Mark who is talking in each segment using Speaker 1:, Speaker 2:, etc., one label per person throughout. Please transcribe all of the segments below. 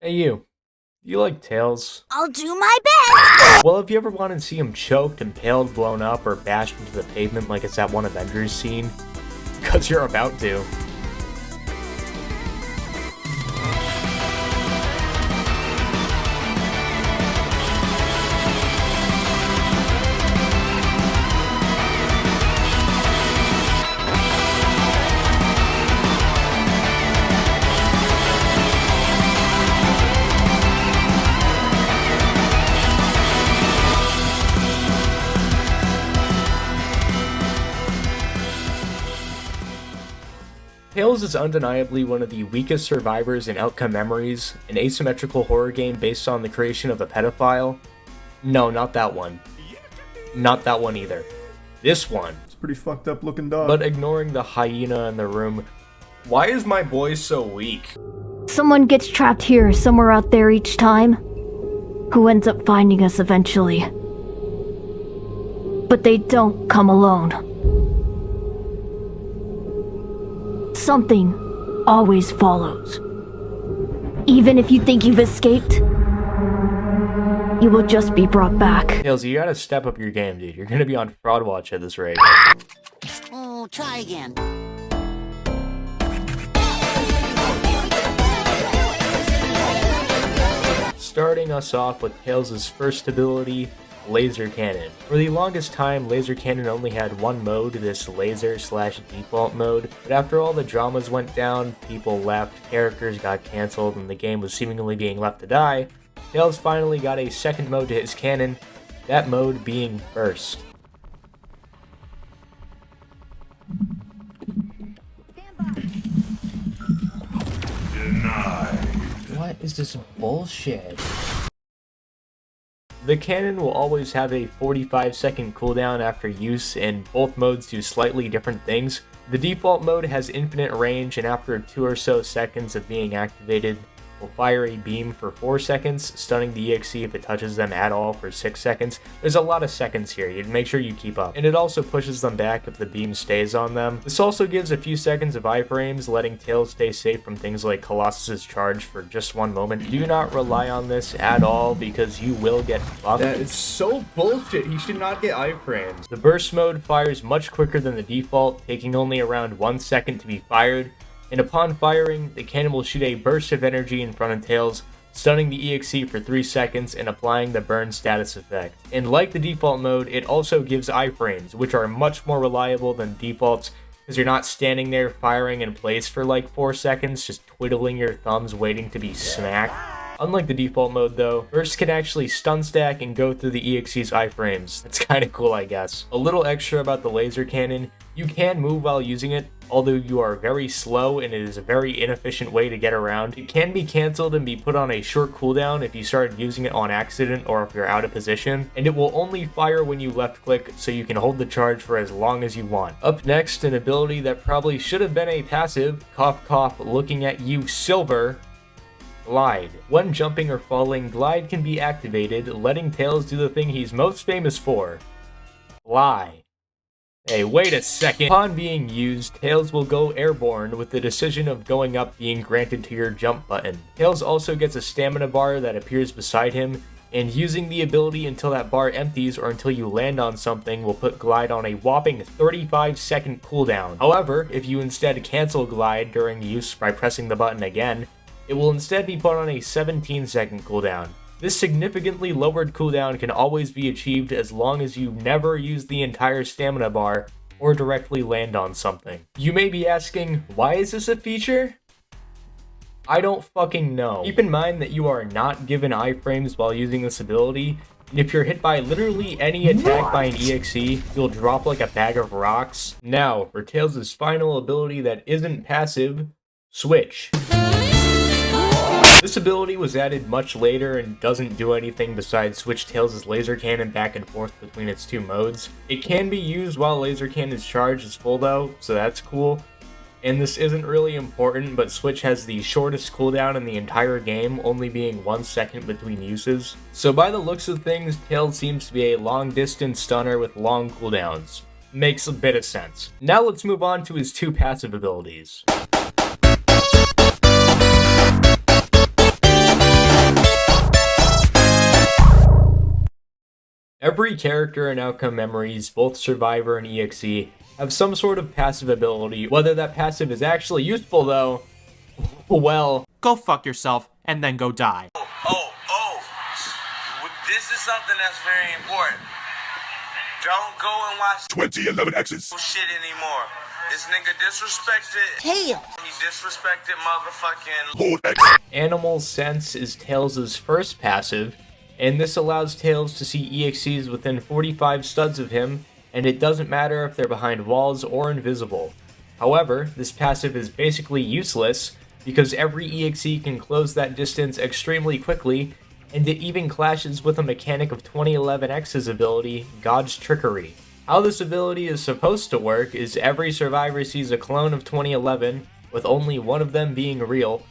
Speaker 1: Hey you, do you like Tails?
Speaker 2: I'll do my best!
Speaker 1: Well, if you ever want to see him choked, impaled, blown up, or bashed into the pavement like it's that one Avengers scene, because you're about to. Tails is undeniably one of the weakest survivors in Outcome Memories, an asymmetrical horror game based on the creation of a pedophile. No, not that one. Not that one either. This one.
Speaker 3: It's a pretty fucked up looking dog.
Speaker 1: But ignoring the hyena in the room, why is my boy so weak?
Speaker 4: Someone gets trapped here somewhere out there each time, who ends up finding us eventually. But they don't come alone. Something always follows. Even if you think you've escaped, you will just be brought back.
Speaker 1: Tails, you gotta step up your game, dude. You're gonna be on Fraud Watch at this rate.
Speaker 2: Oh, try again.
Speaker 1: Starting us off with Tails' first ability, Laser Cannon. For the longest time, Laser Cannon only had one mode, this laser/default mode, but after all the dramas went down, people left, characters got cancelled, and the game was seemingly being left to die, Tails finally got a second mode to his cannon, that mode being Burst. What is this bullshit? The cannon will always have a 45-second cooldown after use, and both modes do slightly different things. The default mode has infinite range, and after 2 or so seconds of being activated, will fire a beam for 4 seconds, stunning the EXE if it touches them at all for 6 seconds. There's a lot of seconds here, you'd make sure you keep up. And it also pushes them back if the beam stays on them. This also gives a few seconds of iframes, letting Tails stay safe from things like Colossus's charge for just 1 moment. Do not rely on this at all, because you will get fucked.
Speaker 3: That is so bullshit. He should not get iframes.
Speaker 1: The burst mode fires much quicker than the default, taking only around 1 second to be fired. And upon firing, the cannon will shoot a burst of energy in front of Tails, stunning the EXE for 3 seconds and applying the burn status effect. And like the default mode, it also gives iframes, which are much more reliable than defaults, because you're not standing there firing in place for like 4 seconds, just twiddling your thumbs waiting to be smacked. Unlike the default mode though, Burst can actually stun stack and go through the EXE's iframes. That's kinda cool, I guess. A little extra about the laser cannon, you can move while using it, although you are very slow and it is a very inefficient way to get around. It can be cancelled and be put on a short cooldown if you started using it on accident or if you're out of position, and it will only fire when you left click, so you can hold the charge for as long as you want. Up next, an ability that probably should have been a passive, cough cough looking at you Silver, Glide. When jumping or falling, Glide can be activated, letting Tails do the thing he's most famous for, fly. Hey, wait a second. Upon being used, Tails will go airborne, with the decision of going up being granted to your jump button. Tails also gets a stamina bar that appears beside him, and using the ability until that bar empties or until you land on something will put Glide on a whopping 35-second cooldown. However, if you instead cancel Glide during use by pressing the button again, it will instead be put on a 17-second cooldown. This significantly lowered cooldown can always be achieved as long as you never use the entire stamina bar or directly land on something. You may be asking, why is this a feature? I don't fucking know. Keep in mind that you are not given iframes while using this ability, and if you're hit by literally any attack by an EXE, you'll drop like a bag of rocks. Now, for Tails' final ability that isn't passive, Switch. This ability was added much later and doesn't do anything besides switch Tails' laser cannon back and forth between its 2 modes. It can be used while laser cannon's charge is full though, so that's cool. And this isn't really important, but Switch has the shortest cooldown in the entire game, only being 1 second between uses. So by the looks of things, Tails seems to be a long distance stunner with long cooldowns. Makes a bit of sense. Now let's move on to his 2 passive abilities. Every character in Outcome Memories, both Survivor and EXE, have some sort of passive ability. Whether that passive is actually useful though, well...
Speaker 5: Go fuck yourself, and then go die.
Speaker 6: This is something that's very important. Don't go and watch
Speaker 7: 2011 X's
Speaker 6: shit anymore. This nigga disrespected.
Speaker 2: Tail.
Speaker 6: He disrespected motherfucking
Speaker 7: Lord X.
Speaker 1: Animal Sense is Tails' first passive, and this allows Tails to see EXEs within 45 studs of him, and it doesn't matter if they're behind walls or invisible. However, this passive is basically useless, because every EXE can close that distance extremely quickly, and it even clashes with a mechanic of 2011X's ability, God's Trickery. How this ability is supposed to work is every survivor sees a clone of 2011, with only one of them being real,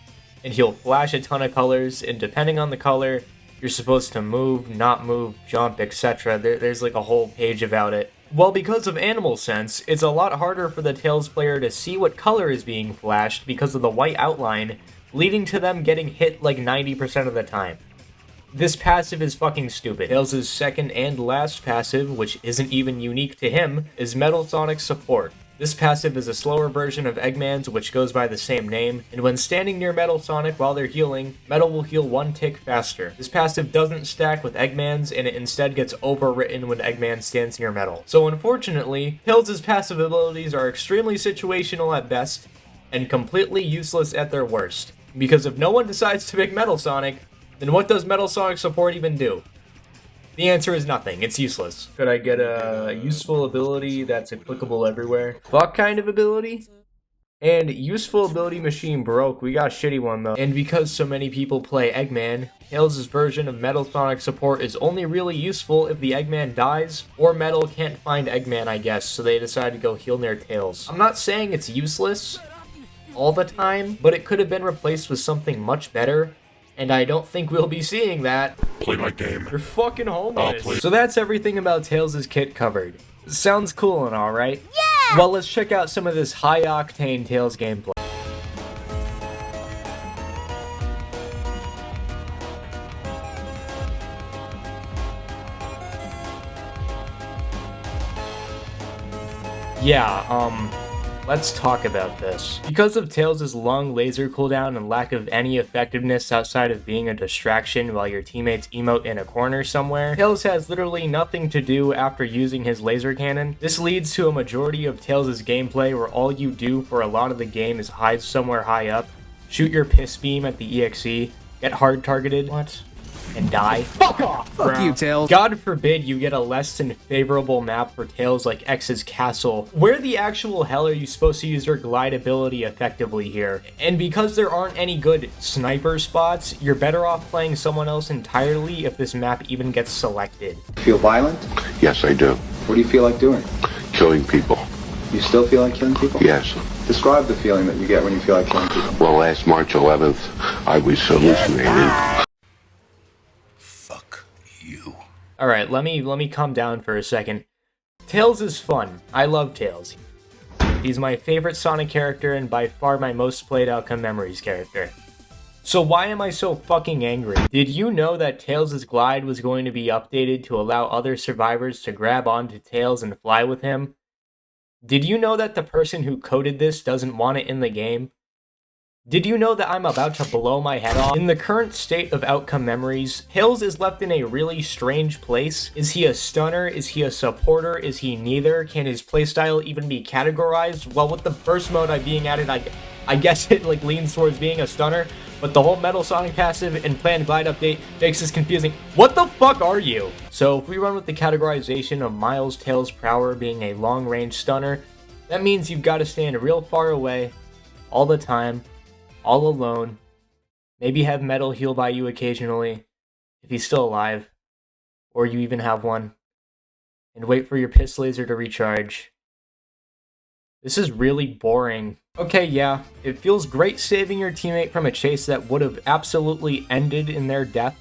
Speaker 1: and he'll flash a ton of colors, and depending on the color, you're supposed to move, not move, jump, etc. There's like a whole page about it. Well, because of Animal Sense, it's a lot harder for the Tails player to see what color is being flashed because of the white outline, leading to them getting hit like 90% of the time. This passive is fucking stupid. Tails' second and last passive, which isn't even unique to him, is Metal Sonic Support. This passive is a slower version of Eggman's, which goes by the same name, and when standing near Metal Sonic while they're healing, Metal will heal one tick faster. This passive doesn't stack with Eggman's, and it instead gets overwritten when Eggman stands near Metal. So unfortunately, Tails' passive abilities are extremely situational at best, and completely useless at their worst. Because if no one decides to pick Metal Sonic, then what does Metal Sonic Support even do? The answer is nothing. It's useless. Could I get a useful ability that's applicable everywhere? Fuck kind of ability? And useful ability machine broke. We got a shitty one though. And because so many people play Eggman, Tails' version of Metal Sonic Support is only really useful if the Eggman dies, or Metal can't find Eggman, I guess, so they decide to go heal near Tails. I'm not saying it's useless all the time, but it could have been replaced with something much better. And I don't think we'll be seeing that.
Speaker 7: Play my game.
Speaker 1: You're fucking homeless. So that's everything about Tails' kit covered. Sounds cool and all, right?
Speaker 2: Yeah!
Speaker 1: Well, let's check out some of this high-octane Tails gameplay. Yeah, let's talk about this. Because of Tails' long laser cooldown and lack of any effectiveness outside of being a distraction while your teammates emote in a corner somewhere, Tails has literally nothing to do after using his laser cannon. This leads to a majority of Tails' gameplay where all you do for a lot of the game is hide somewhere high up, shoot your piss beam at the EXE, get hard targeted, and die. Fuck off!
Speaker 5: Fuck you, Tails.
Speaker 1: God forbid you get a less than favorable map for Tails like X's Castle. Where the actual hell are you supposed to use your glide ability effectively here? And because there aren't any good sniper spots, you're better off playing someone else entirely if this map even gets selected.
Speaker 8: Feel violent?
Speaker 7: Yes, I do.
Speaker 8: What do you feel like doing?
Speaker 7: Killing people.
Speaker 8: You still feel like killing people?
Speaker 7: Yes.
Speaker 8: Describe the feeling that you get when you feel like killing people.
Speaker 7: Well, last March 11th, I was hallucinating. Fuck you.
Speaker 1: Alright, let me calm down for a second. Tails is fun. I love Tails. He's my favorite Sonic character and by far my most played Outcome Memories character. So why am I so fucking angry? Did you know that Tails' glide was going to be updated to allow other survivors to grab onto Tails and fly with him? Did you know that the person who coded this doesn't want it in the game? Did you know that I'm about to blow my head off? In the current state of Outcome Memories, Tails is left in a really strange place. Is he a stunner? Is he a supporter? Is he neither? Can his playstyle even be categorized? Well, with the burst mode being added, I guess it like leans towards being a stunner, but the whole Metal Sonic passive and planned glide update makes this confusing. What the fuck are you? So if we run with the categorization of Miles Tails Prower being a long-range stunner, that means you've got to stand real far away, all the time, all alone, maybe have Metal heal by you occasionally, if he's still alive, or you even have one, and wait for your piss laser to recharge. This is really boring. Okay, yeah, it feels great saving your teammate from a chase that would have absolutely ended in their death.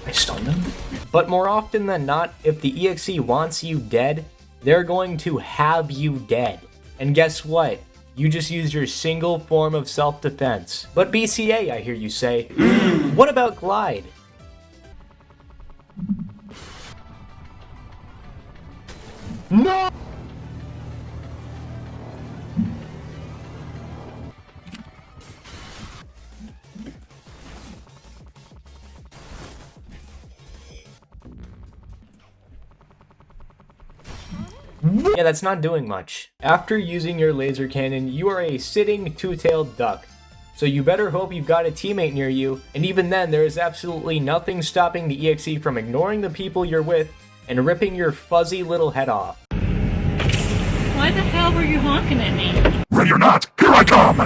Speaker 1: I stunned him. But more often than not, if the EXE wants you dead, they're going to have you dead. And guess what? you just use your single form of self-defense. But BCA, I hear you say. What about Glide? No! Yeah, that's not doing much. After using your laser cannon, you are a sitting two-tailed duck. So you better hope you've got a teammate near you, and even then there is absolutely nothing stopping the EXE from ignoring the people you're with and ripping your fuzzy little head off.
Speaker 9: Why the hell were you honking at me?
Speaker 7: Ready or not, here I come!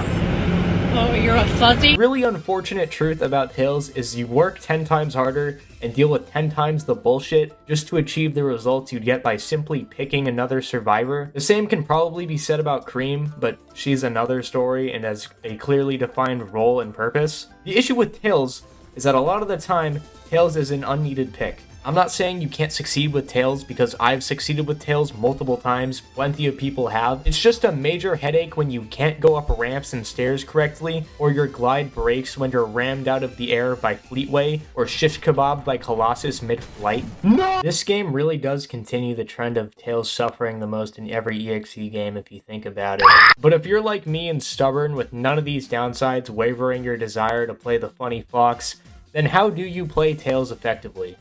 Speaker 9: Oh, you're a fuzzy?
Speaker 1: The really unfortunate truth about Tails is you work 10 times harder and deal with 10 times the bullshit just to achieve the results you'd get by simply picking another survivor. The same can probably be said about Cream, but she's another story and has a clearly defined role and purpose. The issue with Tails is that a lot of the time, Tails is an unneeded pick. I'm not saying you can't succeed with Tails because I've succeeded with Tails multiple times, plenty of people have. It's just a major headache when you can't go up ramps and stairs correctly, or your glide breaks when you're rammed out of the air by Fleetway, or shish kebab by Colossus mid-flight. No! This game really does continue the trend of Tails suffering the most in every EXE game if you think about it. But if you're like me and stubborn with none of these downsides wavering your desire to play the funny fox, then how do you play Tails effectively?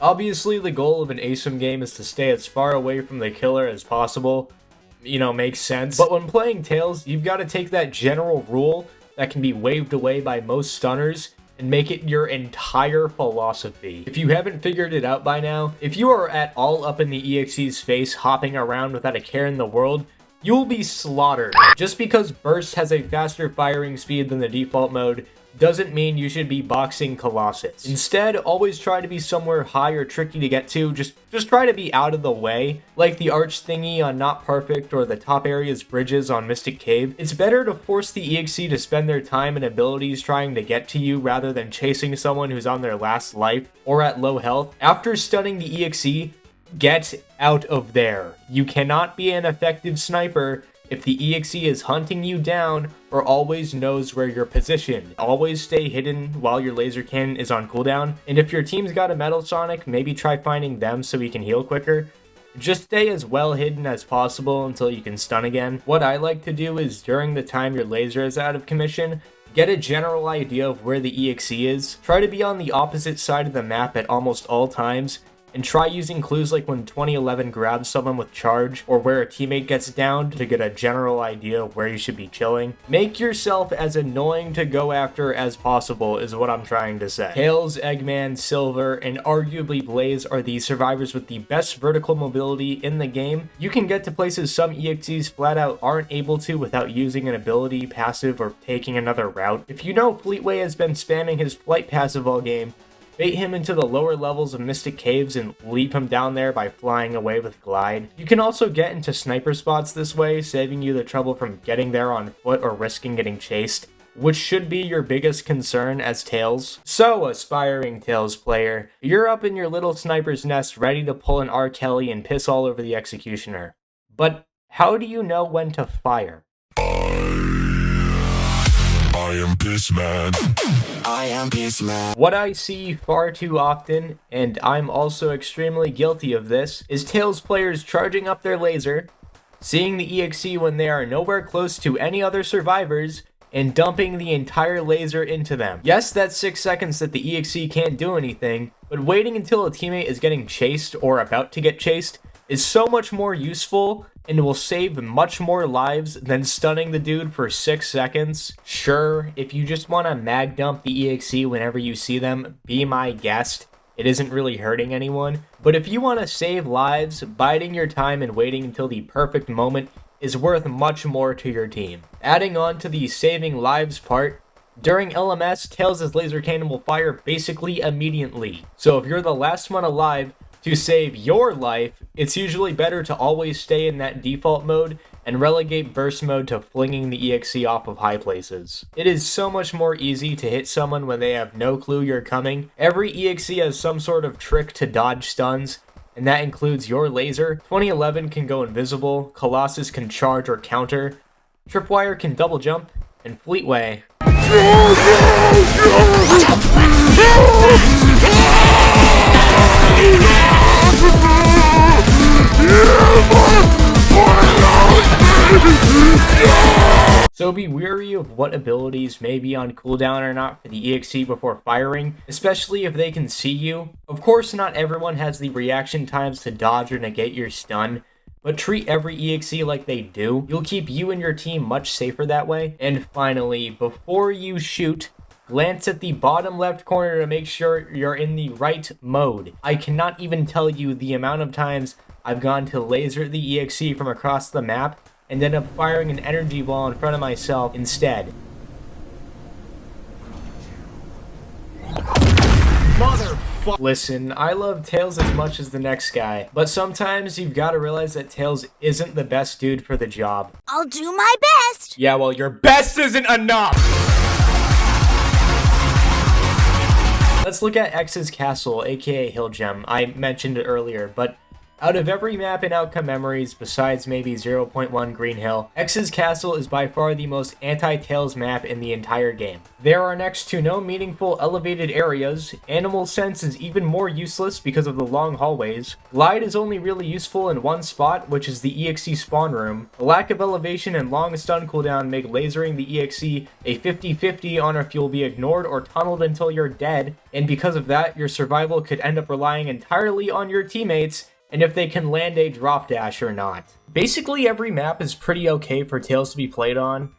Speaker 1: Obviously, the goal of an ASIM game is to stay as far away from the killer as possible. You know, makes sense. But when playing Tails, you've got to take that general rule that can be waved away by most stunners and make it your entire philosophy. If you haven't figured it out by now, if you are at all up in the EXE's face hopping around without a care in the world, you will be slaughtered. Just because Burst has a faster firing speed than the default mode doesn't mean you should be boxing Colossus. Instead, always try to be somewhere high or tricky to get to. Just try to be out of the way, like the arch thingy on Not Perfect or the top area's bridges on Mystic Cave. It's better to force the EXE to spend their time and abilities trying to get to you rather than chasing someone who's on their last life or at low health. After stunning the EXE, get out of there. You cannot be an effective sniper if the EXE is hunting you down or always knows where you're positioned. Always stay hidden while your laser cannon is on cooldown, and if your team's got a Metal Sonic, maybe try finding them so you can heal quicker. Just stay as well hidden as possible until you can stun again. What I like to do is during the time your laser is out of commission, get a general idea of where the EXE is. Try to be on the opposite side of the map at almost all times, and try using clues like when 2011 grabs someone with charge or where a teammate gets downed to get a general idea of where you should be chilling. Make yourself as annoying to go after as possible is what I'm trying to say. Tails, Eggman, Silver, and arguably Blaze are the survivors with the best vertical mobility in the game. You can get to places some EXEs flat out aren't able to without using an ability, passive, or taking another route. If you know Fleetway has been spamming his flight passive all game, bait him into the lower levels of Mystic Caves and leave him down there by flying away with Glide. You can also get into sniper spots this way, saving you the trouble from getting there on foot or risking getting chased, which should be your biggest concern as Tails. So, aspiring Tails player, you're up in your little sniper's nest ready to pull an R. Kelly and piss all over the executioner. But how do you know when to fire?
Speaker 7: I am Pissman.
Speaker 10: I am Pissman.
Speaker 1: What I see far too often, and I'm also extremely guilty of this, is Tails players charging up their laser, seeing the EXE when they are nowhere close to any other survivors, and dumping the entire laser into them. Yes, that's 6 seconds that the EXE can't do anything, but waiting until a teammate is getting chased or about to get chased is so much more useful and will save much more lives than stunning the dude for 6 seconds. Sure, if you just want to mag dump the EXE whenever you see them, be my guest. It isn't really hurting anyone. But if you want to save lives, biding your time and waiting until the perfect moment is worth much more to your team. Adding on to the saving lives part, during LMS, Tails' laser cannon will fire basically immediately. So if you're the last one alive, to save your life, it's usually better to always stay in that default mode and relegate burst mode to flinging the EXE off of high places. It is so much more easy to hit someone when they have no clue you're coming. Every EXE has some sort of trick to dodge stuns, and that includes your laser. 2011 can go invisible, Colossus can charge or counter, Tripwire can double jump, and Fleetway. So be wary of what abilities may be on cooldown or not for the EXE before firing, especially if they can see you. Of course, not everyone has the reaction times to dodge or negate your stun, but treat every EXE like they do. You'll keep you and your team much safer that way. And finally, before you shoot, glance at the bottom left corner to make sure you're in the right mode. I cannot even tell you the amount of times I've gone to laser the EXE from across the map and end up firing an energy ball in front of myself instead. Motherfucker! Listen, I love Tails as much as the next guy, but sometimes you've got to realize that Tails isn't the best dude for the job.
Speaker 2: I'll do my best.
Speaker 1: Yeah, well, your best isn't enough! Let's look at X's Castle, aka Hill Gem. I mentioned it earlier, but out of every map in Outcome Memories, besides maybe 0.1 Green Hill, X's Castle is by far the most anti-Tails map in the entire game. There are next to no meaningful elevated areas, Animal Sense is even more useless because of the long hallways, Glide is only really useful in one spot, which is the EXE spawn room, the lack of elevation and long stun cooldown make lasering the EXE a 50-50 on if you'll be ignored or tunneled until you're dead, and because of that, your survival could end up relying entirely on your teammates and if they can land a drop dash or not. Basically, every map is pretty okay for Tails to be played on.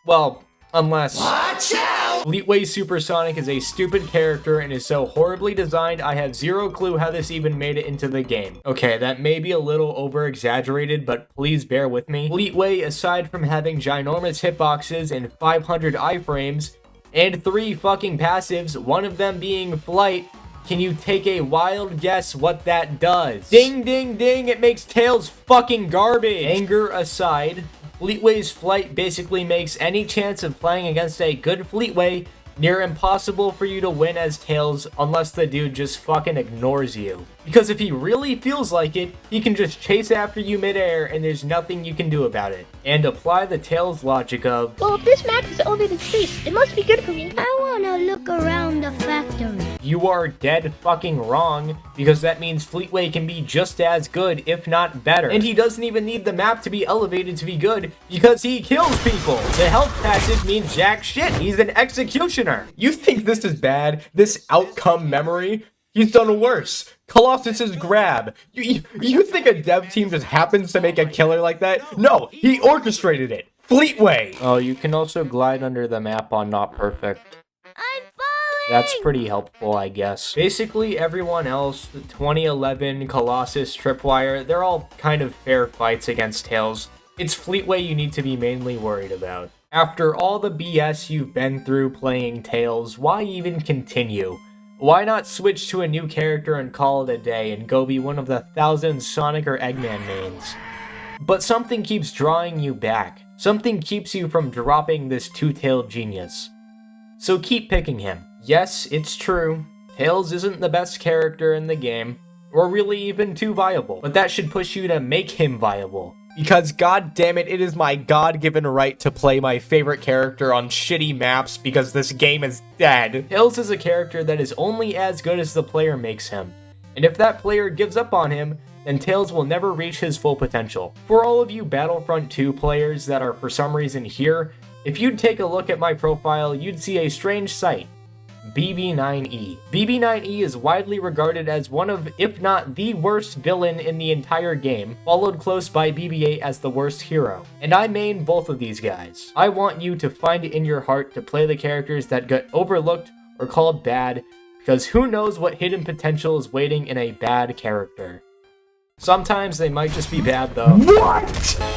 Speaker 1: Well, unless... Watch out! Fleetway Supersonic is a stupid character and is so horribly designed, I have zero clue how this even made it into the game. Okay, that may be a little over-exaggerated, but please bear with me. Fleetway, aside from having ginormous hitboxes and 500 iframes, and 3 fucking passives, one of them being Flight, can you take a wild guess what that does? Ding, ding, ding, it makes Tails fucking garbage! Anger aside, Fleetway's Flight basically makes any chance of playing against a good Fleetway near impossible for you to win as Tails unless the dude just fucking ignores you. Because if he really feels like it, he can just chase after you midair and there's nothing you can do about it. And apply the Tails logic of,
Speaker 11: well, if this map is elevated space, it must be good for me. I wanna look around the factory.
Speaker 1: You are dead fucking wrong, because that means Fleetway can be just as good, if not better. And he doesn't even need the map to be elevated to be good, because he kills people. The health passive means jack shit. He's an executioner. You think this is bad? This Outcome Memory? He's done worse. Colossus's grab. You think a dev team just happens to make a killer like that? No, he orchestrated it. Fleetway. Oh, you can also glide under the map on Not Perfect.
Speaker 2: I'm falling.
Speaker 1: That's pretty helpful, I guess. Basically, everyone else, the 2011, Colossus, Tripwire, they're all kind of fair fights against Tails. It's Fleetway you need to be mainly worried about. After all the BS you've been through playing Tails, why even continue? Why not switch to a new character and call it a day and go be one of the 1,000 Sonic or Eggman mains? But something keeps drawing you back. Something keeps you from dropping this two-tailed genius. So keep picking him. Yes, it's true. Tails isn't the best character in the game, or really even too viable, but that should push you to make him viable. Because god damn it, it is my god-given right to play my favorite character on shitty maps because this game is dead. Tails is a character that is only as good as the player makes him, and if that player gives up on him, then Tails will never reach his full potential. For all of you Battlefront 2 players that are for some reason here, if you'd take a look at my profile, you'd see a strange sight. BB9E. BB9E is widely regarded as one of, if not the worst villain in the entire game, followed close by BB8 as the worst hero. And I main both of these guys. I want you to find it in your heart to play the characters that get overlooked or called bad, because who knows what hidden potential is waiting in a bad character. Sometimes they might just be bad though. What?